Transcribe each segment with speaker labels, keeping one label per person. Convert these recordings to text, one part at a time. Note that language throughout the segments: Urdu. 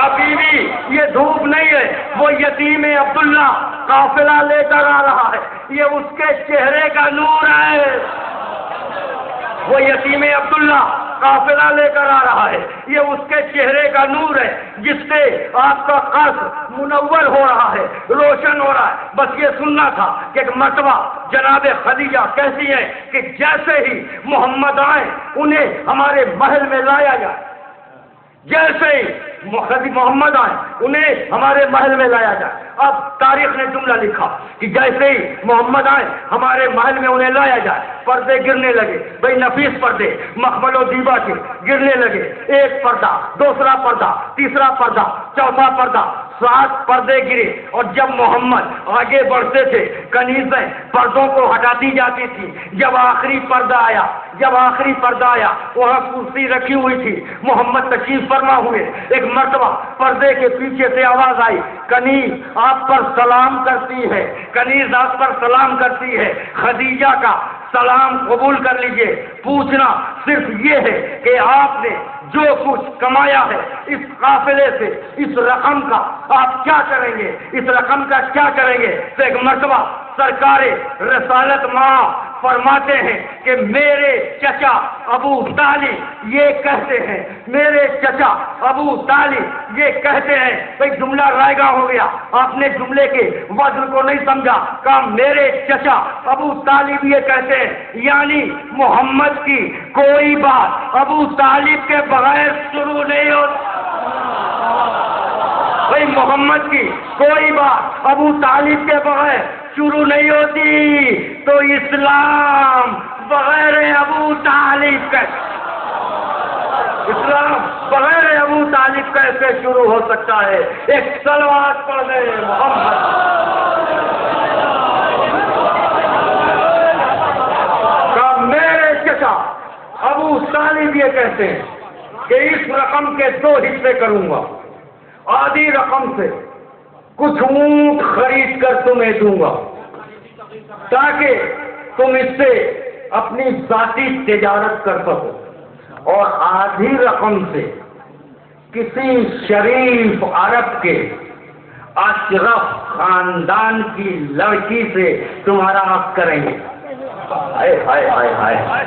Speaker 1: کیا بیوی؟ یہ دھوپ نہیں ہے، وہ یتیم عبداللہ قافلہ لے کر آ رہا ہے، یہ اس کے چہرے کا نور ہے۔ وہ یتیم عبداللہ قافلہ لے کر آ رہا ہے، یہ اس کے چہرے کا نور ہے جس سے آپ کا قصر منور ہو رہا ہے، روشن ہو رہا ہے۔ بس یہ سننا تھا کہ ایک مرتبہ جناب خدیجہ کیسی ہیں کہ جیسے ہی محمد آئے انہیں ہمارے محل میں لایا جائے، جیسے ہی محمد آئے انہیں ہمارے محل میں لایا جائے۔ اب تاریخ نے جملہ لکھا کہ جیسے ہی محمد آئے ہمارے محل میں انہیں لایا جائے، پردے گرنے لگے، بھئی نفیس پردے مخمل و دیبا کے گرنے لگے، ایک پردہ، دوسرا پردہ، تیسرا پردہ، چوتھا پردہ، 7 پردے گرے۔ اور جب محمد آگے بڑھتے تھے کنیزیں پردوں کو ہٹاتی جاتی تھی۔ جب آخری پردہ آیا وہاں کرسی رکھی ہوئی تھی، محمد تشریف فرما ہوئے، ایک مرتبہ پردے کے پیچھے سے آواز آئی، کنیز آپ پر سلام کرتی ہے، کنیز آپ پر سلام کرتی ہے، خدیجہ کا سلام قبول کر لیجئے۔ پوچھنا صرف یہ ہے کہ آپ نے جو کچھ کمایا ہے اس قافلے سے، اس رقم کا آپ کیا کریں گے؟ اس رقم کا کیا کریں گے؟ تو ایک مرتبہ سرکار رسالت ماں فرماتے ہیں کہ میرے چچا ابو طالب یہ کہتے ہیں، میرے چچا ابو طالب یہ کہتے ہیں۔ بھئی جملہ رائگاں ہو گیا، آپ نے جملے کے وزن کو نہیں سمجھا، کہا میرے چچا ابو طالب یہ کہتے ہیں، یعنی محمد کی کوئی بات ابو طالب کے بغیر شروع نہیں ہوتی۔ بھئی محمد کی کوئی بات ابو طالب کے بغیر شروع نہیں ہوتی، تو اسلام بغیر ابو طالب کا، اسلام بغیر ابو طالب کیسے شروع ہو سکتا ہے؟ ایک صلوات پڑھ دیں محمد۔ کہ میرے چچا ابو طالب یہ کہتے ہیں کہ اس رقم کے 2 حصے کروں گا، آدھی رقم سے کچھ اونٹ خرید کر تمہیں دوں گا تاکہ تم اس سے اپنی ذاتی تجارت کر سکو، اور آدھی رقم سے کسی شریف عرب کے اشرف خاندان کی لڑکی سے تمہارا حق کریں گے۔ ہائے ہائے ہائے ہائے،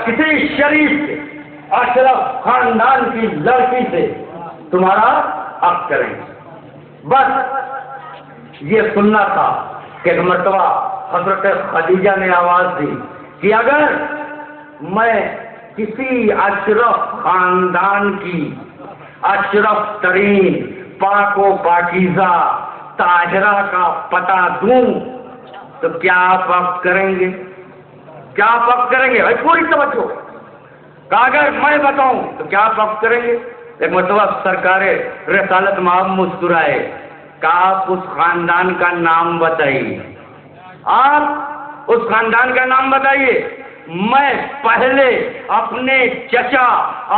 Speaker 1: کسی شریف کے اشرف خاندان کی لڑکی سے تمہارا حق کریں گے۔ بس یہ سننا تھا کہ ایک مرتبہ حضرت خدیجہ نے آواز دی کہ اگر میں کسی اشرف خاندان کی اشرف ترین پاک و پاکیزہ طاہرہ کا پتہ دوں تو کیا آپ وقت کریں گے؟ کیا آپ وقت کریں گے؟ بھائی پوری توجہ، کہ اگر میں بتاؤں تو کیا آپ وقت کریں گے؟ ایک مرتبہ سرکار رسالت مآب مسکرائے کہ آپ اس خاندان کا نام بتائیے، آپ اس خاندان کا نام بتائیے، میں پہلے اپنے چچا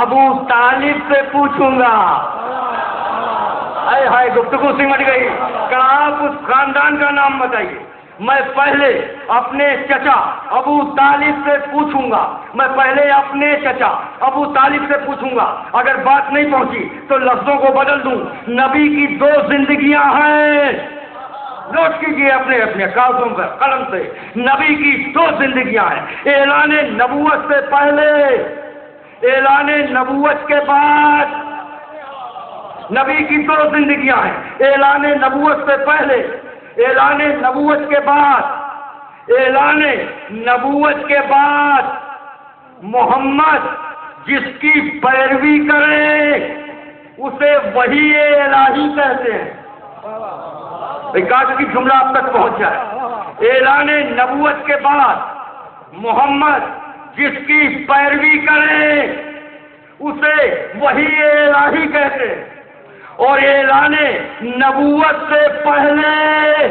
Speaker 1: ابو طالب سے پوچھوں گا۔ ہائے ہائے، گفتگو سمٹ گئی کہ آپ اس خاندان کا نام بتائیے، میں پہلے اپنے چچا ابو طالب سے پوچھوں گا، میں پہلے اپنے چچا ابو طالب سے پوچھوں گا۔ اگر بات نہیں پہنچی تو لفظوں کو بدل دوں، نبی کی 2 زندگیاں ہیں، نوٹ کیجئے اپنے اپنے کاغذوں پر قلم سے، نبی کی 2 زندگیاں ہیں، اعلان نبوت سے پہلے، اعلان نبوت کے بعد۔ نبی کی 2 زندگیاں ہیں، اعلان نبوت سے پہلے، اعلان نبوت کے بعد۔ اعلان نبوت کے بعد محمد جس کی پیروی کرے اسے وحی الہی کہتے ہیں۔ ایک جملہ اب تک پہنچ جائے، اعلان نبوت کے بعد محمد جس کی پیروی کرے اسے وحی الہی کہتے ہیں، اور اعلان نبوت سے پہلے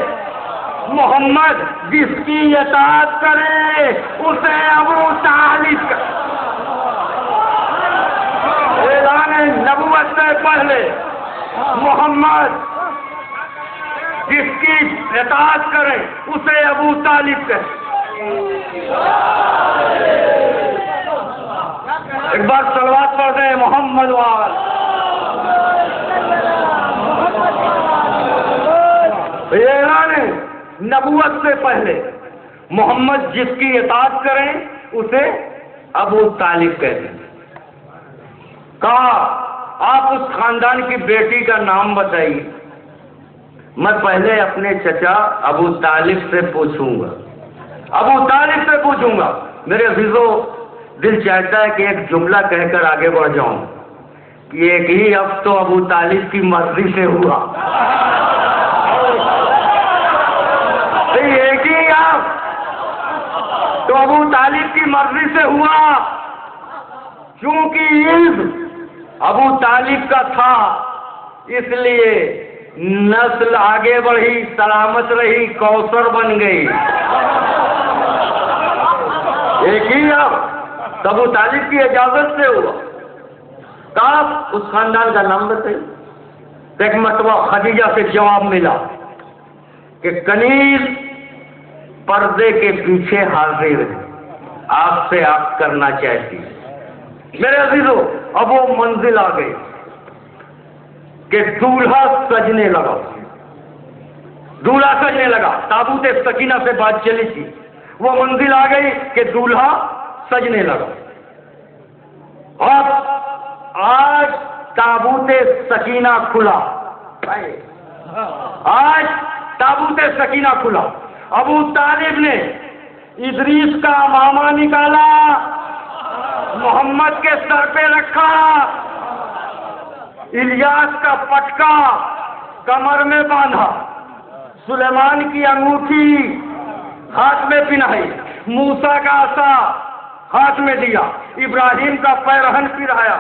Speaker 1: محمد جس کی اطاعت کرے اسے ابو طالب کا۔ اعلان نبوت سے پہلے محمد جس کی اطاعت کرے اسے ابو طالب کا۔ ایک بار صلوات پڑھ دیں محمد وال۔ نبوت سے پہلے محمد جس کی اطاعت کریں اسے ابو طالب کہتے ہیں۔ کہا آپ اس خاندان کی بیٹی کا نام بتائیے۔ میں پہلے اپنے چچا ابو طالب سے پوچھوں گا، ابو طالب سے پوچھوں گا۔ میرے عزیزو، دل چاہتا ہے کہ ایک جملہ کہہ کر آگے بڑھ جاؤں کہ ایک ہی اب تو ابو طالب کی مرضی سے ہوا، ایک ہی اب تو ابو طالب کی مرضی سے ہوا، کیونکہ عید ابو طالب کا تھا، اس لیے نسل آگے بڑھی، سلامت رہی، کوثر بن گئی۔ ایک ہی اب تو ابو طالب کی اجازت سے ہوا۔ آپ اس خاندان کا نام بتائیے۔ ایک مرتبہ خدیجہ سے جواب ملا کہ کنیز پردے کے پیچھے حاضر ہے، آپ سے آپ کرنا چاہتی ہے۔ میرے عزیزو، اب وہ منزل آ گئی کہ دولہا سجنے لگا، دولہا سجنے لگا۔ تابوت سکینہ سے بات چلی تھی، وہ منزل آ گئی کہ دولہا سجنے لگا۔ اور آج تابوت سکینہ کھلا، آج تابوت سکینہ کھلا۔ ابو طالب نے ادریس کا امامہ نکالا، محمد کے سر پہ رکھا، الیاس کا پٹکا کمر میں باندھا، سلیمان کی انگوٹھی ہاتھ میں پہنائی، موسیٰ کا عصا ہاتھ میں دیا، ابراہیم کا پیرہن پہنایا،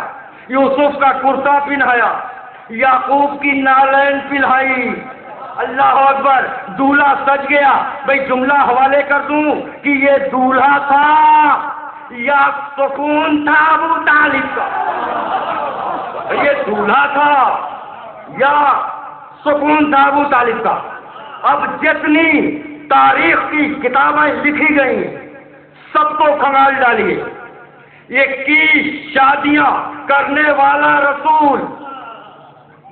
Speaker 1: یوسف کا کرتا پہنایا، یعقوب کی نالین پہنائی۔ اللہ اکبر، دولہا سج گیا۔ بھئی جملہ حوالے کر دوں کہ یہ دولہا تھا یا سکون تھا ابو طالب کا؟ یہ دولہا تھا یا سکون تھا ابو طالب کا؟ اب جتنی تاریخ کی کتابیں لکھی گئی سب کو کھنگال ڈالیے۔ 21 شادیاں کرنے والا رسول،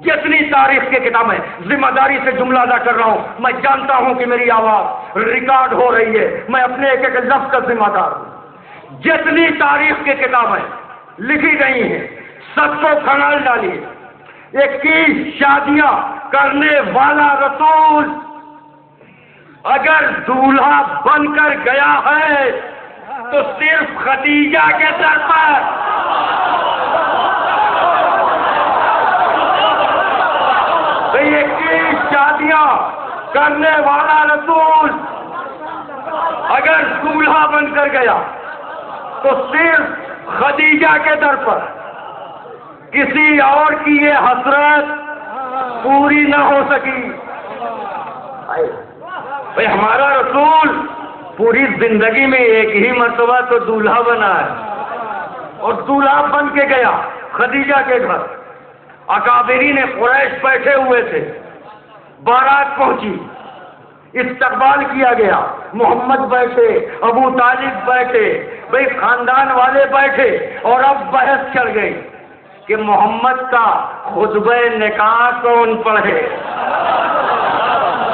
Speaker 1: جتنی تاریخ کی کتابیں، ذمہ داری سے جملہ ادا کر رہا ہوں، میں جانتا ہوں کہ میری آواز ریکارڈ ہو رہی ہے، میں اپنے ایک ایک لفظ کا ذمہ دار ہوں۔ جتنی تاریخ کی کتابیں لکھی گئی ہیں سب کو کھنگال ڈالیے۔ 21 شادیاں کرنے والا رسول اگر دولہا بن کر گیا ہے تو صرف خدیجہ کے در پر۔ یہ 21 شادیاں کرنے والا رسول اگر دولہا بن کر گیا تو صرف خدیجہ کے در پر، کسی اور کی یہ حسرت پوری نہ ہو سکی۔ بھئی ہمارا رسول پوری زندگی میں ایک ہی مرتبہ تو دولہا بنا ہے، اور دولہا بن کے گیا خدیجہ کے گھر۔ اکابرین قریش بیٹھے ہوئے تھے، بارات پہنچی، استقبال کیا گیا، محمد بیٹھے، ابو طالب بیٹھے، بھئی خاندان والے بیٹھے، اور اب بحث چل گئی کہ محمد کا خطبہ نکاح کون پڑھے۔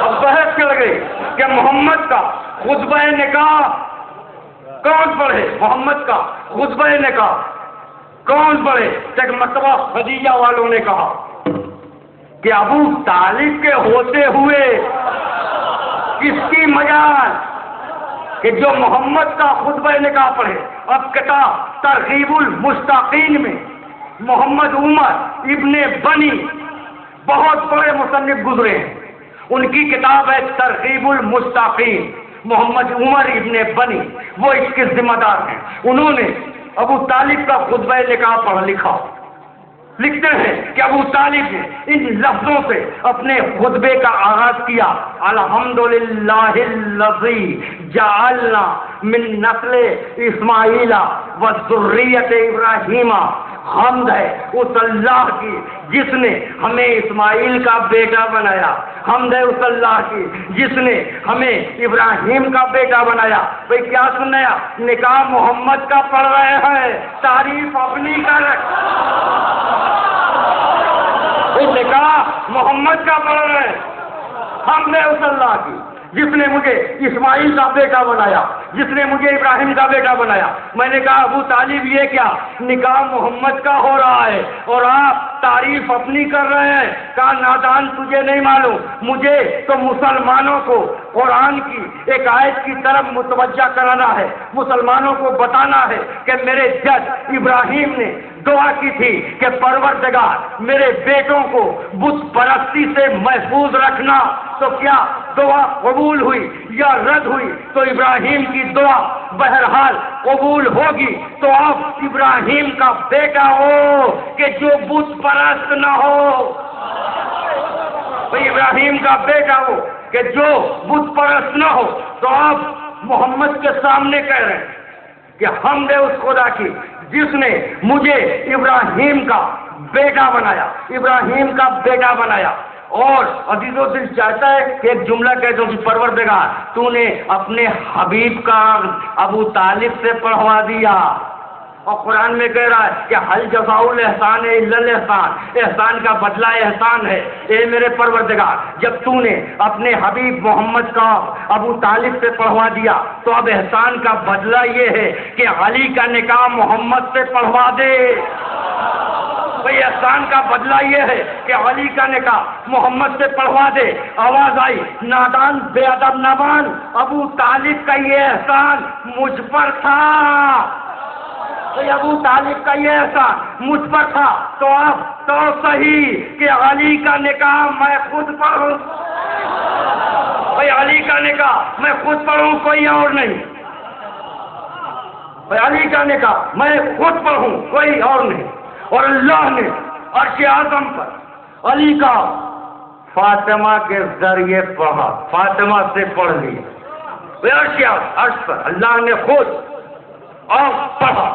Speaker 1: اب بحث چل گئی کہ محمد کا خطبہ نکاح کون پڑھے، محمد کا خطبہ نکاح کون پڑھے۔ ایک مرتبہ خدیجہ والوں نے کہا کہ ابو طالب کے ہوتے ہوئے کس کی مجال کہ جو محمد کا خطبہ نکاح پڑھے۔ اب کتاب ترغیب المشتاقین میں محمد عمر ابن بنی بہت بڑے مصنف گزرے ہیں، ان کی کتاب ہے ترغیب المشتاقین، محمد عمر ابن بنی، وہ اس کے ذمہ دار ہیں۔ انہوں نے ابو طالب کا خطبہ نکاح پڑھ لکھا۔ لکھتے ہیں کہ ابو طالب نے ان لفظوں سے اپنے خطبے کا آغاز کیا، الحمدللہ الذی جعلنا من نسل اسماعیل و ذریت ابراہیم۔ حمد ہے اس اللہ کی جس نے ہمیں اسماعیل کا بیٹا بنایا، حمد ہے اس اللہ کی جس نے ہمیں ابراہیم کا بیٹا بنایا۔ بھئی کیا سنیا، نکاح محمد کا پڑھ رہے ہیں، تعریف اپنی کر، نکاح محمد کا پڑھ رہے ہیں، حمد ہے اس اللہ کی جس نے مجھے اسماعیل کا بیٹا بنایا، جس نے مجھے ابراہیم کا بیٹا بنایا۔ میں نے کہا ابو طالب یہ کیا، نکاح محمد کا ہو رہا ہے اور آپ تعریف اپنی کر رہے ہیں۔ کہا نادان تجھے نہیں معلوم، مجھے تو مسلمانوں کو قرآن کی ایک آیت کی طرف متوجہ کرانا ہے، مسلمانوں کو بتانا ہے کہ میرے جد ابراہیم نے دعا کی تھی کہ پروردگار میرے بیٹوں کو بت پرستی سے محفوظ رکھنا۔ تو کیا دعا قبول ہوئی یا رد ہوئی؟ تو ابراہیم کی دعا بہرحال قبول ہوگی۔ تو آپ ابراہیم کا بیٹا ہو کہ جو بت پرست نہ ہو، بھئی ابراہیم کا بیٹا ہو کہ جو بت پرست نہ ہو۔ تو آپ محمد کے سامنے کہہ رہے ہیں کہ حمد ہے اس خدا کی جس نے مجھے ابراہیم کا بیٹا بنایا، ابراہیم کا بیٹا بنایا۔ اور عزیز و دل چاہتا ہے کہ ایک جملہ کہہ دو کہ پروردگار تو نے اپنے حبیب کا ابو طالب سے پڑھوا دیا، اور قرآن میں کہہ رہا ہے کہ حل جزاء الاحسان الا الاحسان، احسان کا بدلہ احسان ہے۔ اے میرے پروردگار جب تو نے اپنے حبیب محمد کا ابو طالب سے پڑھوا دیا تو اب احسان کا بدلہ یہ ہے کہ علی کا نکاح محمد سے پڑھوا دے۔ بھئی احسان کا بدلہ یہ ہے کہ علی کا نکاح محمد سے پڑھوا دے۔ آواز آئی نادان بے ادب نبان، ابو طالب کا یہ احسان مجھ پر تھا، ابو طالب کا یہ احسان مجھ پر تھا۔ تو اب تو صحیح کہ علی کا نکاح میں خود پڑھوں، بھئی علی کا نکاح میں خود پڑھوں، کوئی اور نہیں، بھئی علی کا نکاح میں خود پڑھوں، کوئی اور نہیں۔ اور اللہ نے عرش اعظم پر علی کا فاطمہ کے ذریعے پڑھا، فاطمہ سے پڑھ لیا، عرش پر اللہ نے خود اور پڑھا۔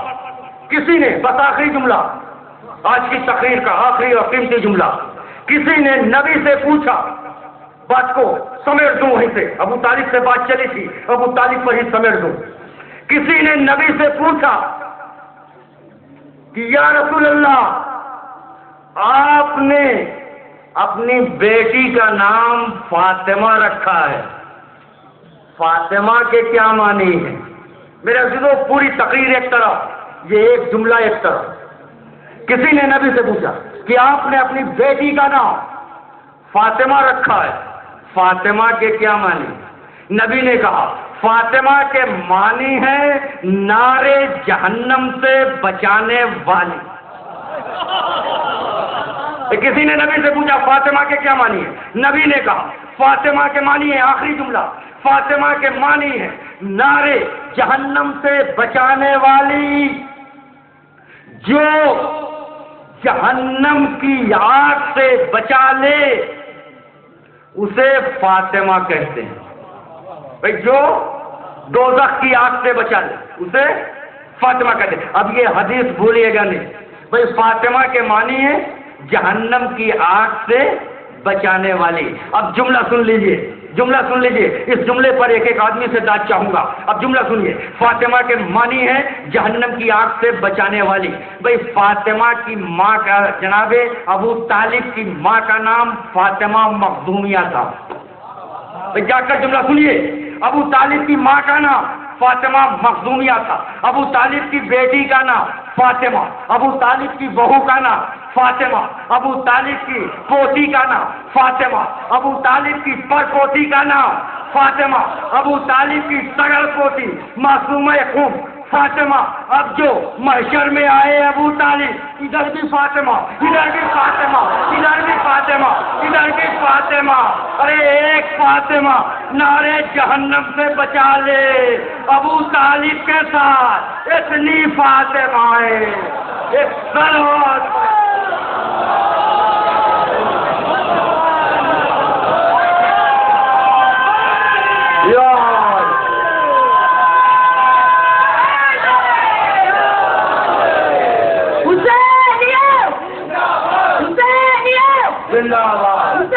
Speaker 1: کسی نے بس آخری جملہ آج کی تقریر کا آخری اور قیمتی جملہ، کسی نے نبی سے پوچھا، بات کو سمیٹ دوں وہیں سے، ابو طالب سے بات چلی تھی، ابو طالب پر ہی سمیٹ دوں۔ کسی نے نبی سے پوچھا کہ یا رسول اللہ آپ نے اپنی بیٹی کا نام فاطمہ رکھا ہے، فاطمہ کے کیا معنی ہے؟ میرے عزیزوں پوری تقریر ایک طرف، یہ ایک جملہ ایک طرف۔ کسی نے نبی سے پوچھا کہ آپ نے اپنی بیٹی کا نام فاطمہ رکھا ہے، فاطمہ کے کیا معنی؟ نبی نے کہا فاطمہ کے معنی ہے نارے جہنم سے بچانے والی۔ کسی نے نبی سے پوچھا فاطمہ کے کیا معنی ہے؟ نبی نے کہا فاطمہ کے معنی ہے، آخری جملہ، فاطمہ کے معنی ہے نارے جہنم سے بچانے والی، جو جہنم کی آگ سے بچا لے اسے فاطمہ کہتے ہیں۔ بھئی جو دوزخ کی آگ سے بچا لے اسے فاطمہ کہتے ہیں۔ اب یہ حدیث بھولیے گا نہیں، بھئی فاطمہ کے معنی ہے جہنم کی آگ سے بچانے والی۔ اب جملہ سن لیجئے، جملہ سن لیجئے، اس جملے پر ایک ایک آدمی سے داد چاہوں گا۔ اب جملہ سنیے، فاطمہ کے معنی ہے جہنم کی آگ سے بچانے والی۔ بھئی فاطمہ کی ماں کا، جناب ابو طالب کی ماں کا نام فاطمہ مخزومیہ تھا۔ جا کر جملہ سنیے، ابو طالب کی ماں کا نام فاطمہ مخزومیہ تھا، ابو طالب کی بیٹی کا نام فاطمہ، ابو طالب کی بہو کا نام فاطمہ، ابو طالب کی پوتی کا نام فاطمہ، ابو طالب کی پر پوتی کا نام فاطمہ، ابو طالب کی سگل پوتی معصومہ خون فاطمہ۔ اب جو محشر میں آئے ابو طالب، ادھر بھی فاطمہ، ادھر بھی فاطمہ، ادھر بھی فاطمہ، ادھر بھی فاطمہ، ارے ایک فاطمہ نارے جہنم سے بچا لے ابو طالب کے ساتھ اتنی فاطمہ ایک سلوات۔ زندہ باد۔